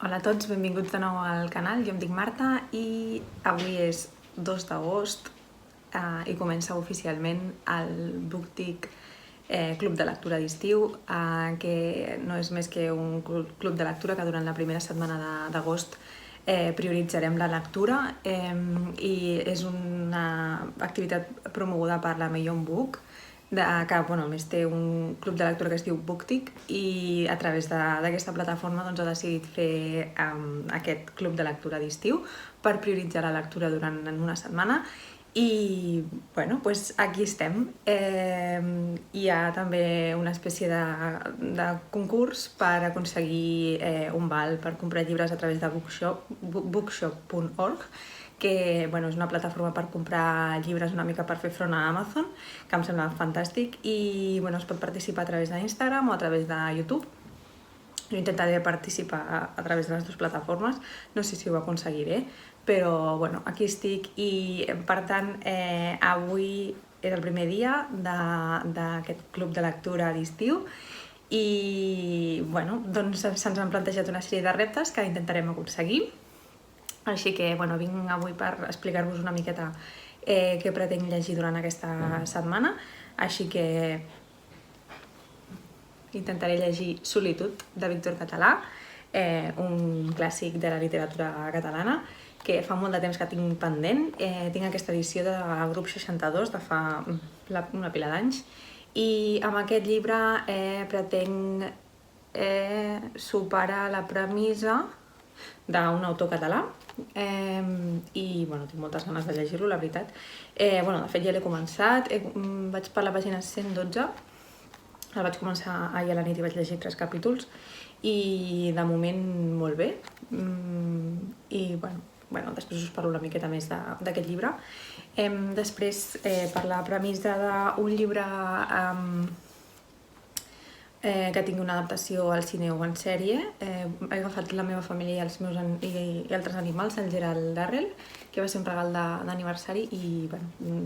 Hola a tots, benvinguts de nou al canal. Jo em dic Marta i avui és 2 d'agost i comença oficialment el BookTik Club de Lectura d'estiu, que no és més que un club de lectura que durant la primera setmana d'agost prioritzarem la lectura i és una activitat promoguda per la Millon Book, que a més té un club de lectura que es diu BookTik i a través d'aquesta plataforma ha decidit fer aquest club de lectura d'estiu per prioritzar la lectura durant una setmana i aquí estem. Hi ha també una espècie de concurs per aconseguir un val per comprar llibres a través de bookshop.org, que és una plataforma per comprar llibres una mica per fer front a Amazon, que em sembla fantàstic, i es pot participar a través d'Instagram o a través de YouTube. Jo intentaré participar a través de les dues plataformes, no sé si ho aconseguiré, però aquí estic i per tant avui és el primer dia d'aquest club de lectura d'estiu i se'ns han plantejat una sèrie de reptes que intentarem aconseguir. Així que vinc avui per explicar-vos una miqueta què pretenc llegir durant aquesta setmana. Així que intentaré llegir Solitud, de Víctor Català, un clàssic de la literatura catalana, que fa molt de temps que tinc pendent. Tinc aquesta edició de Grup 62 de fa una pila d'anys i amb aquest llibre pretenc superar la premissa d'un autor català i tinc moltes ganes de llegir-lo, la veritat. De fet ja l'he començat, vaig per la pàgina 112, la vaig començar ahir a la nit i vaig llegir 3 capítols i de moment molt bé. I després us parlo una miqueta més d'aquest llibre. Després, per la premissa d'un llibre que tingui una adaptació al cine o en sèrie, he agafat La meva família i els meus i altres animals, el Gerald Darrell, que va ser un regal d'aniversari i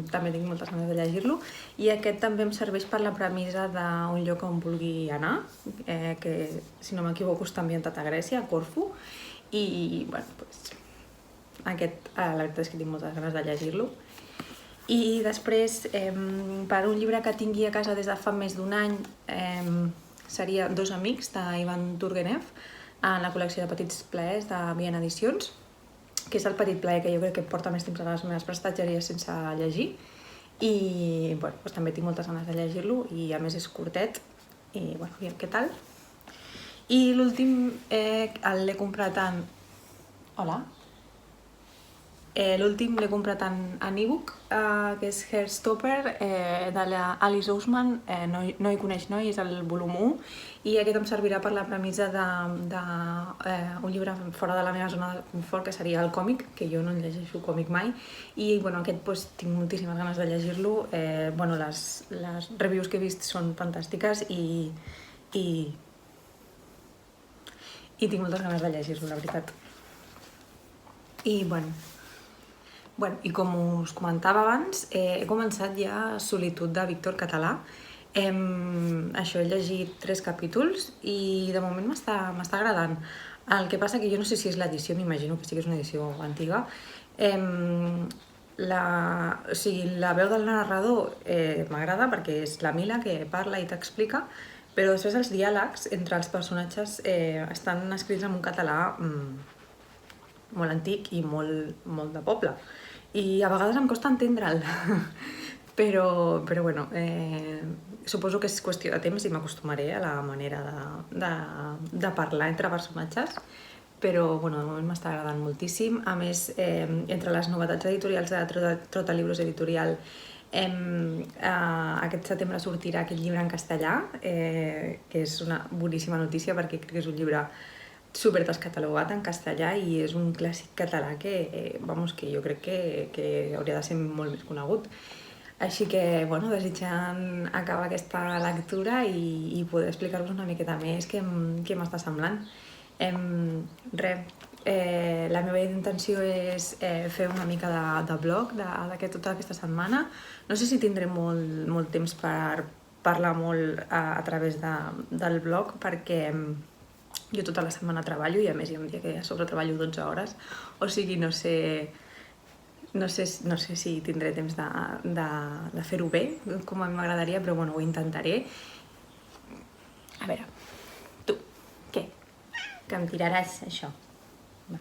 també tinc moltes ganes de llegir-lo. I aquest també em serveix per la premissa d'un lloc on vulgui anar, que si no m'equivoco està ambientat a Grècia, a Corfu, i aquest la veritat és que tinc moltes ganes de llegir-lo. I després, per un llibre que tingui a casa des de fa més d'un any, seria Dos amics, d'Ivan Turgenev, en la col·lecció de petits plaers de Viena Edicions, que és el petit plaer que jo crec que porta més temps a les meves prestatgeries sense llegir. I també tinc moltes ganes de llegir-lo i a més és curtet i aviam què tal. I l'últim l'he comprat en... Hola? L'últim l'he comprat en e-book, que és Heartstopper, de l'Alice Ousman, No hi coneix noi, és el volum 1, i aquest em servirà per la premissa d'un llibre fora de la meva zona de confort, que seria el còmic, que jo no llegeixo còmic mai, i aquest tinc moltíssimes ganes de llegir-lo. Les reviews que he vist són fantàstiques i tinc moltes ganes de llegir-lo, la veritat. I com us comentava abans, he començat ja Solitud, de Víctor Català. He llegit 3 capítols i de moment m'està agradant. El que passa que jo no sé si és l'edició, m'imagino que sí que és una edició antiga. La veu del narrador m'agrada perquè és la Mila que parla i t'explica, però després els diàlegs entre els personatges estan escrits en un català molt antic i molt de poble. I a vegades em costa entendre'l, però suposo que és qüestió de temps i m'acostumaré a la manera de parlar entre personatges, però de moment m'està agradant moltíssim. A més, entre les novetats editorials de Trotalibros Editorial, aquest setembre sortirà aquest llibre en castellà, que és una boníssima notícia perquè crec que és un llibre super descatalogat en castellà i és un clàssic català que jo crec que hauria de ser molt més conegut. Així que, desitjant acabar aquesta lectura i poder explicar-vos una miqueta més què m'està semblant. La meva intenció és fer una mica de blog tota aquesta setmana. No sé si tindré molt temps per parlar molt a través del blog perquè Jo tota la setmana treballo i a més hi ha un dia que a sobre treballo 12 hores, o sigui, no sé si tindré temps de fer-ho bé, com a mi m'agradaria, però bueno, ho intentaré. A veure, tu, què? Que em tiraràs això? Va.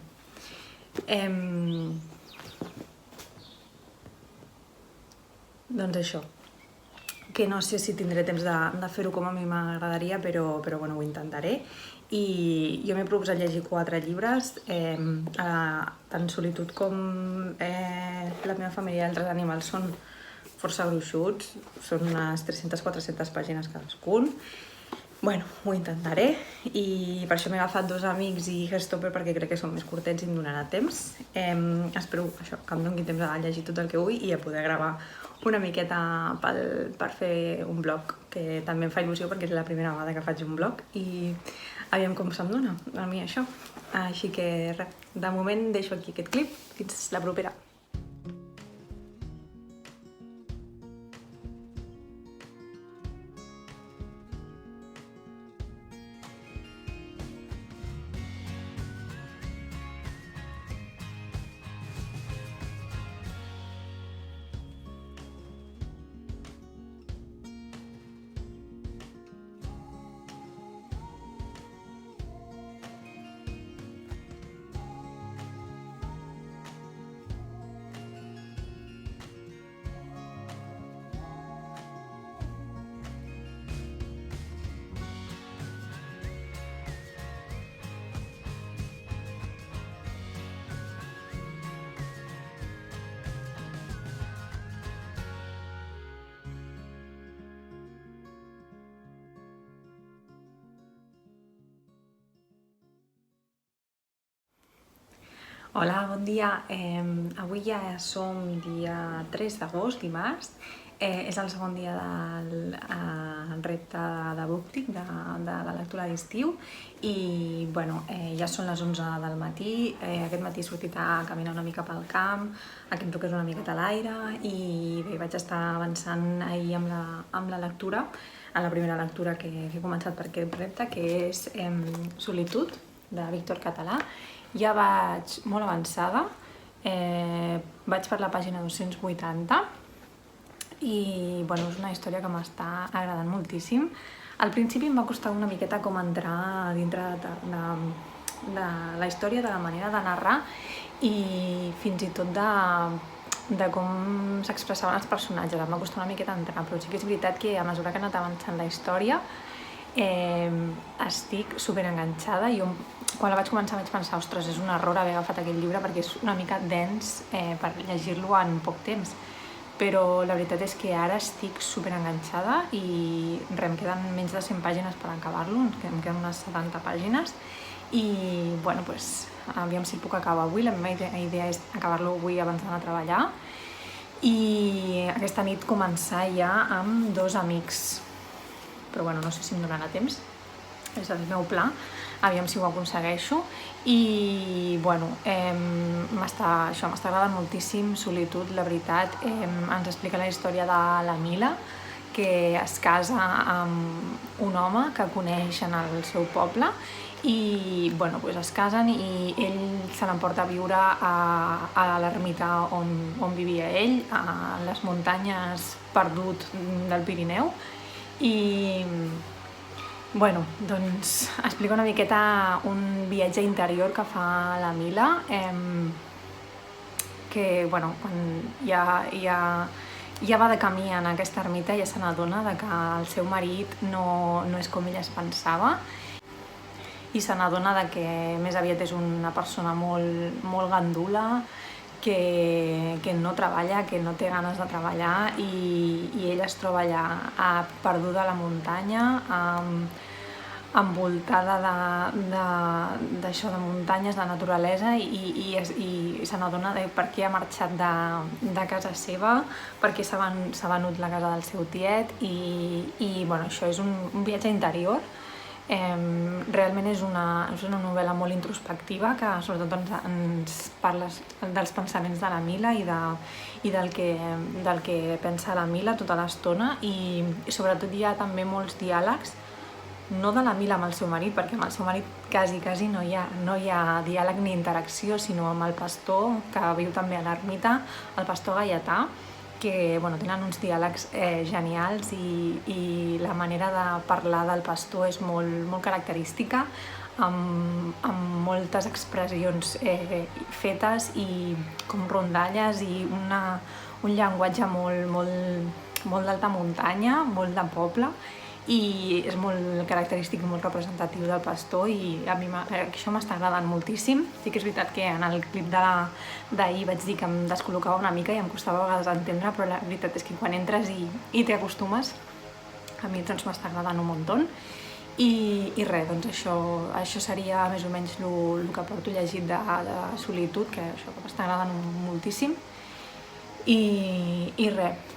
Doncs això, que no sé si tindré temps de fer-ho com a mi m'agradaria, però bueno, ho intentaré. I jo m'he proposat llegir 4 llibres, tant Solitud com La meva família i altres animals són força gruixuts, són unes 300-400 pàgines cadascun. Bueno, ho intentaré i per això m'he agafat 2 amics i Gestopper perquè crec que són més curtets i em donarà temps. Espero això, que em doni temps de llegir tot el que vull i a poder gravar una miqueta per fer un blog, que també em fa il·lusió perquè és la primera vegada que faig un blog i aviam com se'm dona a mi això. Així que res, de moment deixo aquí aquest clip, fins la propera. Hola, bon dia. Avui ja som dia 3 d'agost, dimarts. És el segon dia del repte de BookTik, de la lectura d'estiu. I bueno, ja són les 11 del matí. Aquest matí he sortit a caminar una mica pel camp, a que em toqués una miqueta a l'aire. I bé, vaig estar avançant ahir amb la lectura, a la primera lectura que he començat per aquest repte, que és Solitud, de Víctor Català. Ja vaig molt avançada, vaig per la pàgina 280 i bueno, és una història que m'està agradant moltíssim. Al principi em va costar una miqueta com entrar dintre de la història, de la manera de narrar i fins i tot de com s'expressaven els personatges. Em va costar una miqueta entrar, però sí que és veritat que a mesura que he anat avançant la història estic superenganxada. Jo quan la vaig començar vaig pensar, ostres, és un error haver agafat aquest llibre perquè és una mica dens per llegir-lo en poc temps. Però la veritat és que ara estic superenganxada i em queden menys de 100 pàgines per acabar-lo, em queden unes 70 pàgines i bueno, aviam si el puc acabar avui. La meva idea és acabar-lo avui abans d'anar a treballar i aquesta nit començar ja amb 2 amics. Però bueno, no sé si em donarà temps, és el meu pla, aviam si ho aconsegueixo. I bueno, m'està agradant moltíssim Solitud, la veritat. Ens explica la història de la Mila, que es casa amb un home que coneix en el seu poble i bueno, es casen i ell se l'emporta a viure a l'ermita on vivia ell, a les muntanyes perdut del Pirineu. I bueno, doncs explica una miqueta un viatge interior que fa la Mila, que bueno, quan ja va de camí en aquesta ermita ja se n'adona que el seu marit no és com ella es pensava i se n'adona que més aviat és una persona molt gandula, que no treballa, que no té ganes de treballar i ella es troba allà perduda a la muntanya, envoltada d'això, de muntanyes, de naturalesa i se n'adona de per què ha marxat de casa seva, per què s'ha venut la casa del seu tiet i bueno, això és un viatge interior. Realment és una novel·la molt introspectiva que sobretot ens parla dels pensaments de la Mila i del que pensa la Mila tota l'estona i sobretot hi ha també molts diàlegs no de la Mila amb el seu marit, perquè amb el seu marit quasi no hi ha diàleg ni interacció, sinó amb el pastor, que viu també a l'ermita, el pastor Gaietà, que tenen uns diàlegs genials i la manera de parlar del pastor és molt característica, amb moltes expressions fetes i com rondalles i un llenguatge molt d'alta muntanya, molt de poble, i és molt característic i molt representatiu del pastor, i a mi això m'està agradant moltíssim. Sí que és veritat que en el clip d'ahir vaig dir que em descol·locava una mica i em costava a vegades entendre, però la veritat és que quan entres i t'hi acostumes, a mi m'està agradant un muntó. I res, això seria més o menys el que porto llegit de Solitud, que això m'està agradant moltíssim. I res,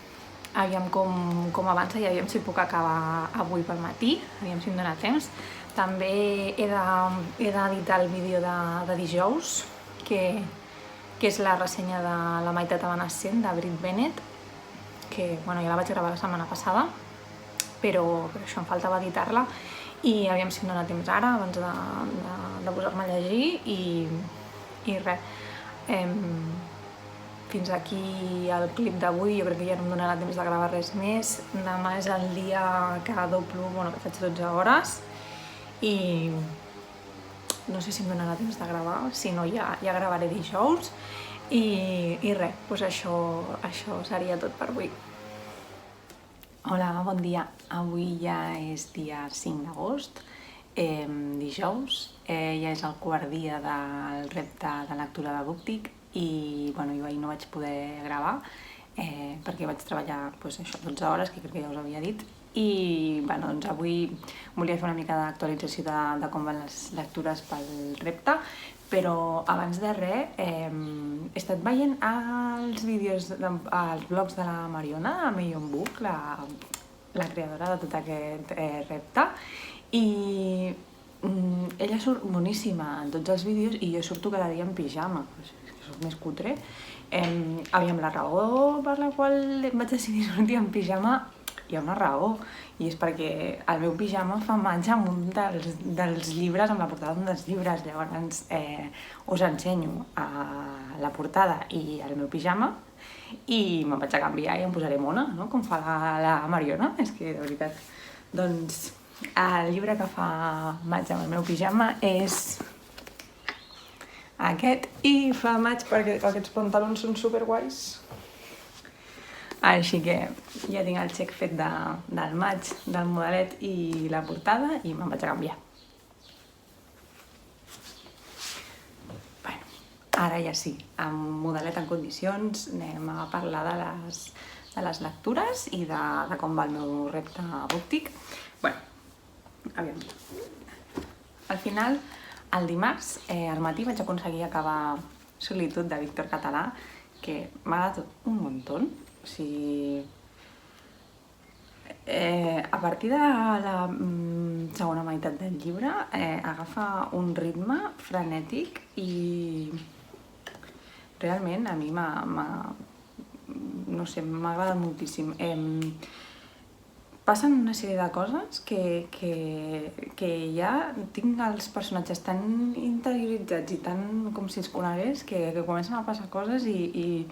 aviam com avança i aviam si puc acabar avui pel matí, aviam si em dóna temps. També he d'editar el vídeo de dijous, que és la ressenya de La meitat evanescent, de Brit Bennett, que ja la vaig gravar la setmana passada, però això em faltava editar-la, i aviam si em dóna temps ara, abans de posar-me a llegir, i res. Fins aquí el clip d'avui, jo crec que ja no em donarà temps de gravar res més. Demà és el dia que doblo, que faig 12 hores, i no sé si em donarà temps de gravar, si no ja gravaré dijous, i res, doncs això seria tot per avui. Hola, bon dia. Avui ja és dia 5 d'agost, dijous, ja és el quart dia del repte de lectura de BookTik, i jo ahir no vaig poder gravar perquè vaig treballar 12 hores, que crec que ja us havia dit, i avui volia fer una mica d'actualització de com van les lectures pel repte, però abans de res he estat veient els vídeos, els blogs de la Mariona, de Million Book, la creadora de tot aquest repte, i ella surt boníssima en tots els vídeos i jo surto cada dia en pijama, soc més cutre. Aviam, la raó per la qual em vaig decidir sortir en pijama, hi ha una raó, i és perquè el meu pijama fa matxa amb un dels llibres, amb la portada d'un dels llibres. Llavors us ensenyo la portada i el meu pijama, i me'n vaig a canviar i em posaré mona, no? Com fa la Mariona. És que, de veritat, doncs el llibre que fa matxa amb el meu pijama és aquest, i fa maig perquè aquests pantalons són superguais. Així que ja tinc el xec fet del maig, del modelet i la portada, i me'n vaig a canviar. Ara ja sí, amb modelet en condicions, anem a parlar de les lectures i de com va el meu repte BookTik. Aviam. Al final, el dimarts, al matí, vaig aconseguir acabar Solitud, de Víctor Català, que m'ha agradat un muntó. O sigui, a partir de la segona meitat del llibre agafa un ritme frenètic i realment a mi m'ha agradat moltíssim. Passen una sèrie de coses que ja tinc els personatges tan interioritzats i tan com si els conegués que comencen a passar coses i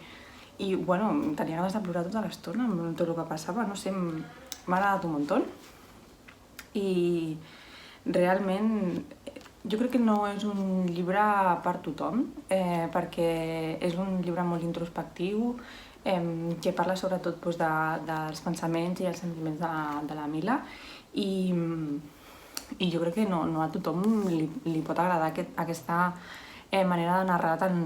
tenia ganes de plorar tota l'estona amb tot el que passava. No sé, m'ha agradat un muntó, i realment jo crec que no és un llibre per tothom, perquè és un llibre molt introspectiu, que parla sobretot dels pensaments i els sentiments de la Mila, i jo crec que no a tothom li pot agradar aquesta manera de narrar tan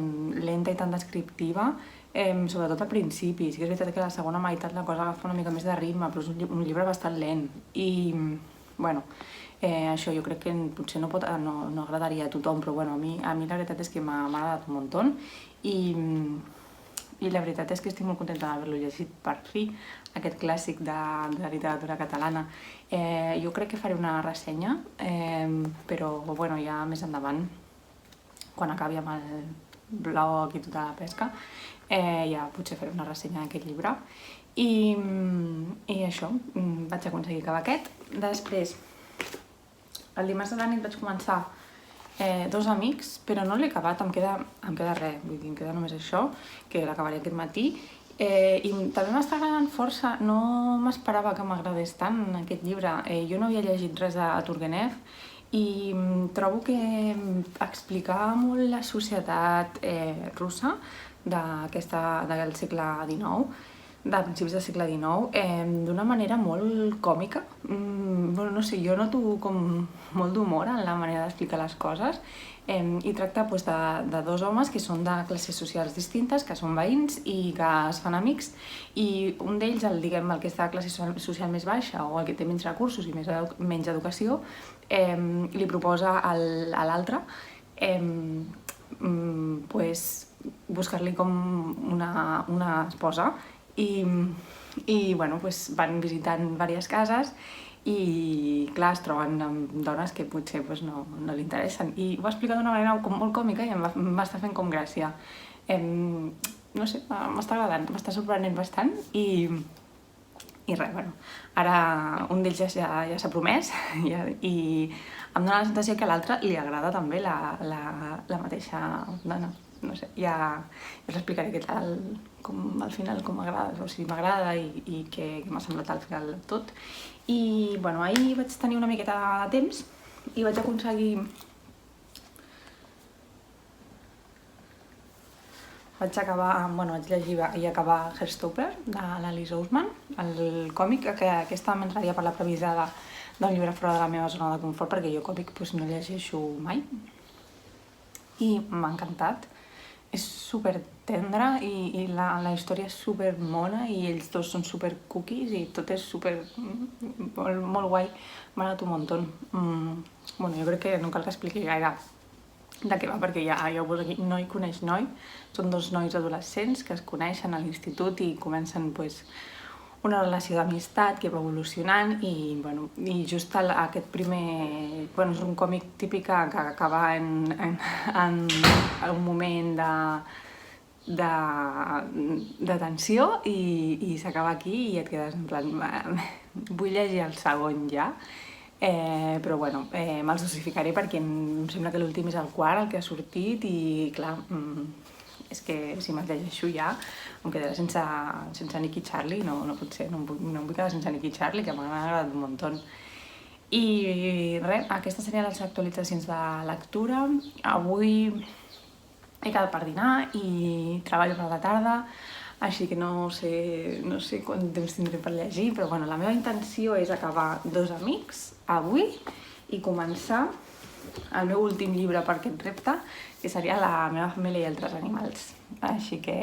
lenta i tan descriptiva, sobretot al principi. Sí que és veritat que a la segona meitat la cosa agafa una mica més de ritme, però és un llibre bastant lent, i això jo crec que potser no agradaria a tothom, però a mi la veritat és que m'ha agradat un muntó, i la veritat és que estic molt contenta d'haver-lo llegit per fi, aquest clàssic de la literatura catalana. Jo crec que faré una ressenya, però ja més endavant, quan acabi amb el blog i tota la pesca, ja potser faré una ressenya d'aquest llibre. I això, vaig aconseguir acabar aquest. Després el dimarts a la nit vaig començar Dos amics, però no l'he acabat, em queda res, vull dir, em queda només això, que l'acabaré aquest matí. I també m'està agradant força, no m'esperava que m'agradés tant aquest llibre. Jo no havia llegit res de Turgenev i trobo que explicava molt la societat russa del segle XIX, de principis del segle XIX, d'una manera molt còmica. No sé, jo noto com molt d'humor en la manera d'explicar les coses, i tracta de dos homes que són de classes socials distintes, que són veïns i que es fan amics, i un d'ells, el que és de classe social més baixa o el que té menys recursos i menys educació, li proposa a l'altre buscar-li com una esposa. I van visitant diverses cases i clar, es troben amb dones que potser no li interessen, i ho va explicar d'una manera molt còmica i em va estar fent com gràcia. No sé, m'està agradant, m'està sorprenent bastant i res, ara un d'ells ja s'ha promès i em dóna la sensació que a l'altre li agrada també la mateixa dona. No sé, ja us explicaré què tal, al final com m'agrada, o sigui, m'agrada i què m'ha semblat al final tot. I ahir vaig tenir una miqueta de temps i vaig aconseguir... Vaig llegir i acabar Heartstopper, de l'Alice Ousman, el còmic, que aquesta m'entraria per la previsada d'un llibre fora de la meva zona de confort, perquè jo còmic no llegeixo mai. I m'ha encantat. És super tendre i la història és super mona i ells dos són super cookies i tot és super... molt guai. M'ha agradat un montón. Jo crec que no cal que expliqui gaire de què va, perquè ja ho poso aquí. Noi coneix noi. Són dos nois adolescents que es coneixen a l'institut i comencen una relació d'amistat que va evolucionant i just aquest primer... és un còmic típic que acaba en un moment de tensió i s'acaba aquí i et quedes en plan... Vull llegir el segon ja, però me'ls dosificaré perquè em sembla que l'últim és el quart, el que ha sortit, i clar, és que si me'ls llegeixo ja em quedaré sense Nick i Charlie, no pot ser, no em vull quedar sense Nick i Charlie, que m'ha agradat un muntó. I res, aquestes serien les actualitzacions de lectura. Avui he quedat per dinar i treballo per la tarda, així que no sé quant temps tindré per llegir, però la meva intenció és acabar Dos amics avui i començar el meu últim llibre per aquest repte, que seria La meva família i altres animals. Així que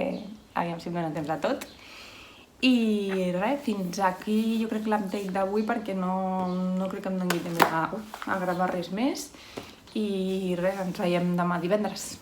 aviam si em dóna temps a tot. I res, fins aquí jo crec l'update d'avui, perquè no crec que em doni temps a gravar res més. I res, ens veiem demà divendres.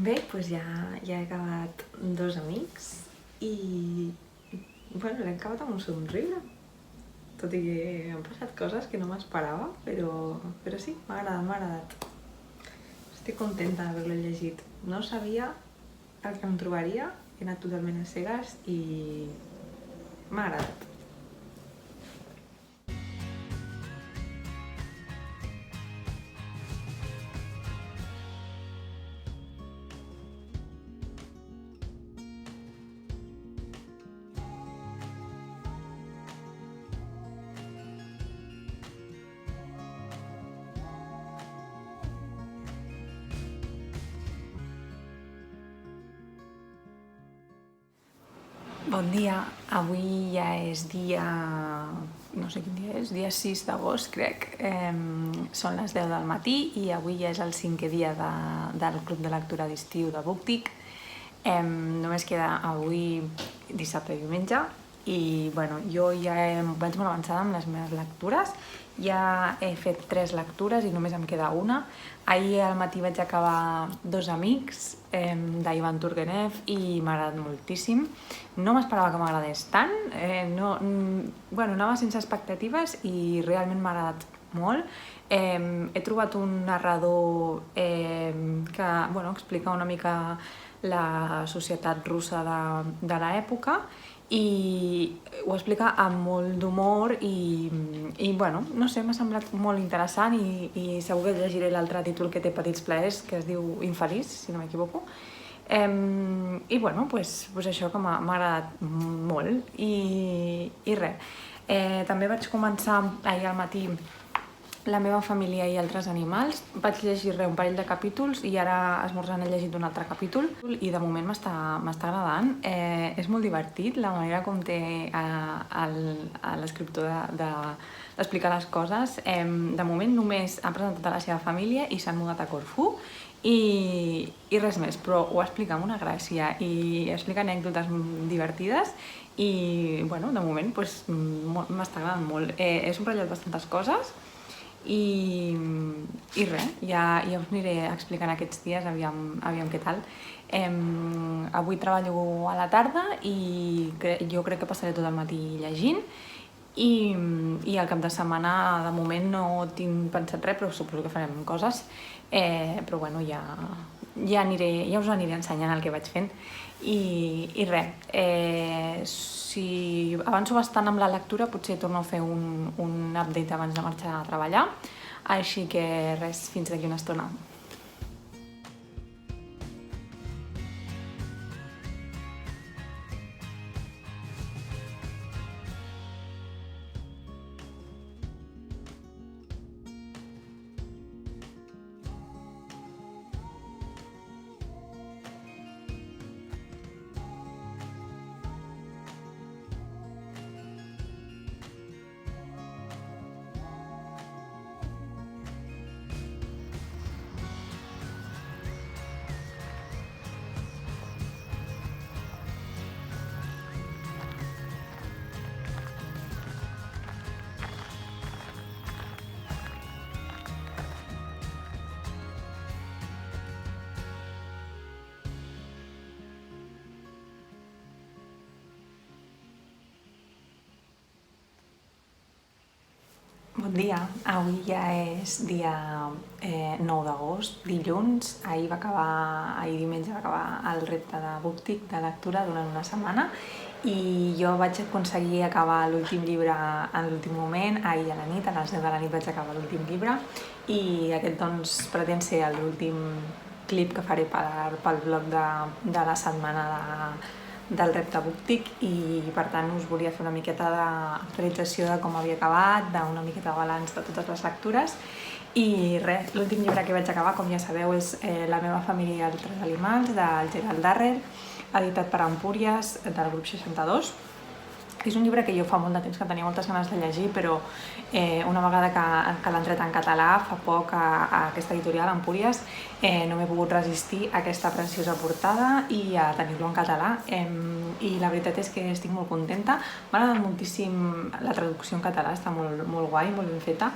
Bé, ja he acabat Dos amics i l'he acabat amb un somriure, tot i que han passat coses que no m'esperava, però sí, m'ha agradat. Estic contenta d'haver-lo llegit. No sabia el que em trobaria, he anat totalment a cegues i m'ha agradat. Bon dia, avui ja és dia... no sé quin dia és, dia 6 d'agost crec. Són les 10 del matí i avui ja és el 5è dia del Club de Lectura d'Estiu de BookTik. Només queda avui dissabte i diumenge i bueno, jo ja vaig molt avançada amb les meves lectures. Ja he fet 3 lectures i només em queda una. Ahir al matí vaig acabar Dos amics, d'Ivan Turgenev, i m'ha agradat moltíssim. No m'esperava que m'agradés tant, anava sense expectatives i realment m'ha agradat molt. He trobat un narrador que explica una mica la societat russa de l'època i ho explica amb molt d'humor i no sé, m'ha semblat molt interessant i segur que llegiré l'altre títol que té Petits plaers, que es diu Infeliç, si no m'equivoco. Això que m'ha agradat molt i res. També vaig començar ahir al matí La meva família i altres animals. Vaig llegir un parell de capítols i ara esmorzant he llegit un altre capítol i de moment m'està agradant. És molt divertit la manera com té l'escriptor d'explicar les coses. De moment només ha presentat a la seva família i s'han mudat a Corfú i res més, però ho explica amb una gràcia i explica anècdotes divertides i de moment m'està agradant molt. He subratllat bastantes coses i res, ja us aniré explicant aquests dies, aviam què tal. Avui treballo a la tarda i jo crec que passaré tot el matí llegint i al cap de setmana de moment no tinc pensat res, però suposo que farem coses, però ja us aniré ensenyant el que vaig fent i res, si avanço bastant amb la lectura potser torno a fer un update abans de marxar a treballar, així que res, fins d'aquí una estona. Bon dia, avui ja és dia 9 d'agost, dilluns. Ahir diumenge va acabar el repte de BookTik de lectura durant una setmana i jo vaig aconseguir acabar l'últim llibre en l'últim moment. Ahir a la nit, a les 10 de la nit vaig acabar l'últim llibre i aquest pretén ser l'últim clip que faré pel blog de la setmana del repte BookTik i per tant us volia fer una miqueta d'actualització de com havia acabat, una miqueta de balanç de totes les lectures i res, l'últim llibre que vaig acabar, com ja sabeu, és La meva família i altres animals, del Gerald Darrell, editat per Empúries, del grup 62. És un llibre que jo fa molt de temps que tenia moltes ganes de llegir, però una vegada que l'han tret en català fa poc a aquesta editorial, Empúries, no m'he pogut resistir a aquesta preciosa portada i a tenir-lo en català. I la veritat és que estic molt contenta. M'ha agradat moltíssim la traducció en català, està molt guai, molt ben feta.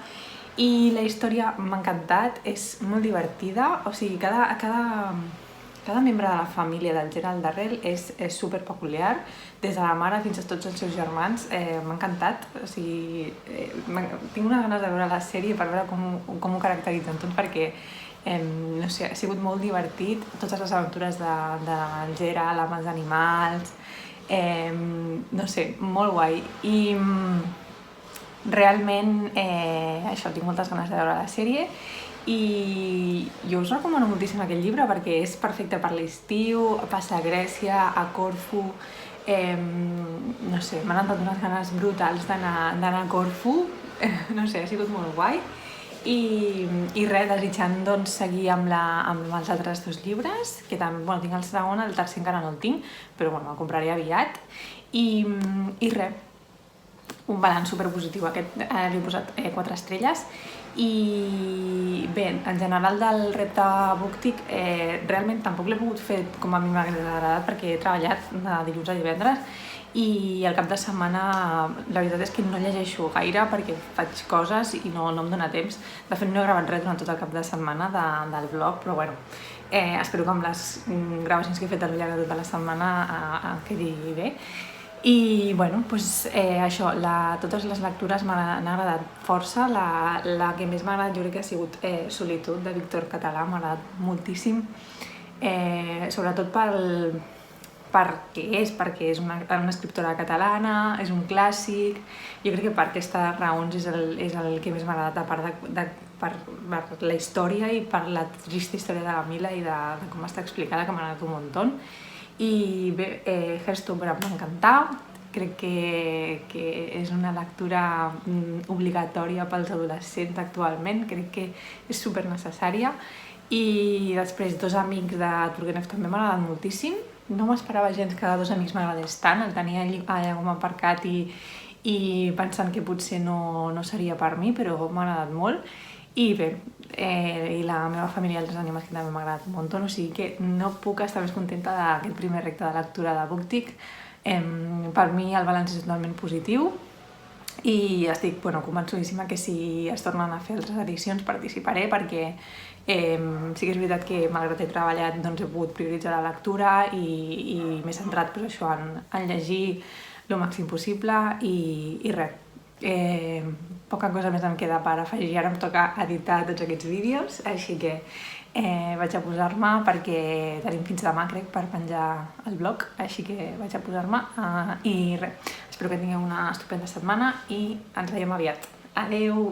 I la història m'ha encantat, és molt divertida, o sigui, cada membre de la família del Gerald Darrell és super peculiar, des de la mare fins a tots els seus germans. M'ha encantat, o sigui, tinc unes ganes de veure la sèrie per veure com ho caracteritzen tot, perquè no sé, ha sigut molt divertit, totes les aventures del Gerald amb els animals, no sé, molt guai. I realment això, tinc moltes ganes de veure la sèrie i jo us recomano moltíssim aquest llibre perquè és perfecte per l'estiu, passa a Grècia, a Corfú, no sé, m'han entrat unes ganes brutals d'anar a Corfú, no sé, ha sigut molt guai i res, desitjant doncs seguir amb els altres 2 llibres, que també, tinc el segon, el tercer encara no el tinc, però el compraré aviat i res, un balanç superpositiu. Aquest li he posat 4 estrelles i bé, en general del repte BookTik realment tampoc l'he pogut fer com a mi m'hagués agradat perquè he treballat de dilluns a divendres i el cap de setmana la veritat és que no llegeixo gaire perquè faig coses i no em dóna temps. De fet no he gravat res durant tot el cap de setmana del blog, però bueno, espero que amb les gravacions que he fet al llarg de tota la setmana quedi bé. I bueno, doncs, això, totes les lectures m'han agradat força. La que més m'ha agradat jo crec que ha sigut Solitud, de Víctor Català, m'ha agradat moltíssim, sobretot perquè és una escriptora catalana, és un clàssic. Jo crec que per aquestes raons és el que més m'ha agradat, a part per la història i per la trista història de la Mila i de com està explicada, que m'ha agradat un muntó. I bé, Heartstopper em va encantar, crec que és una lectura obligatòria pels adolescents actualment, crec que és super necessària. I després Dos amics de Turgenev també m'ha agradat moltíssim. No m'esperava gens que Dos amics m'agradés tant, el tenia allà com aparcat i pensant que potser no seria per mi, però m'ha agradat molt. I bé, i La meva família i altres ànimes, que també m'ha agradat un muntó, o sigui que no puc estar més contenta d'aquest primer repte de lectura de BookTik. Per mi el balanç és totalment positiu i estic convençudíssima que si es tornen a fer altres edicions participaré, perquè sí que és veritat que malgrat he treballat doncs he pogut prioritzar la lectura i m'he centrat això en llegir el màxim possible i res. Poca cosa més em queda per afegir. Ara em toca editar tots aquests vídeos, així que vaig a posar-me, perquè tenim fins demà, crec, per penjar el blog, així que vaig a posar-me i res. Espero que tingueu una estupenda setmana i ens veiem aviat. Adeu!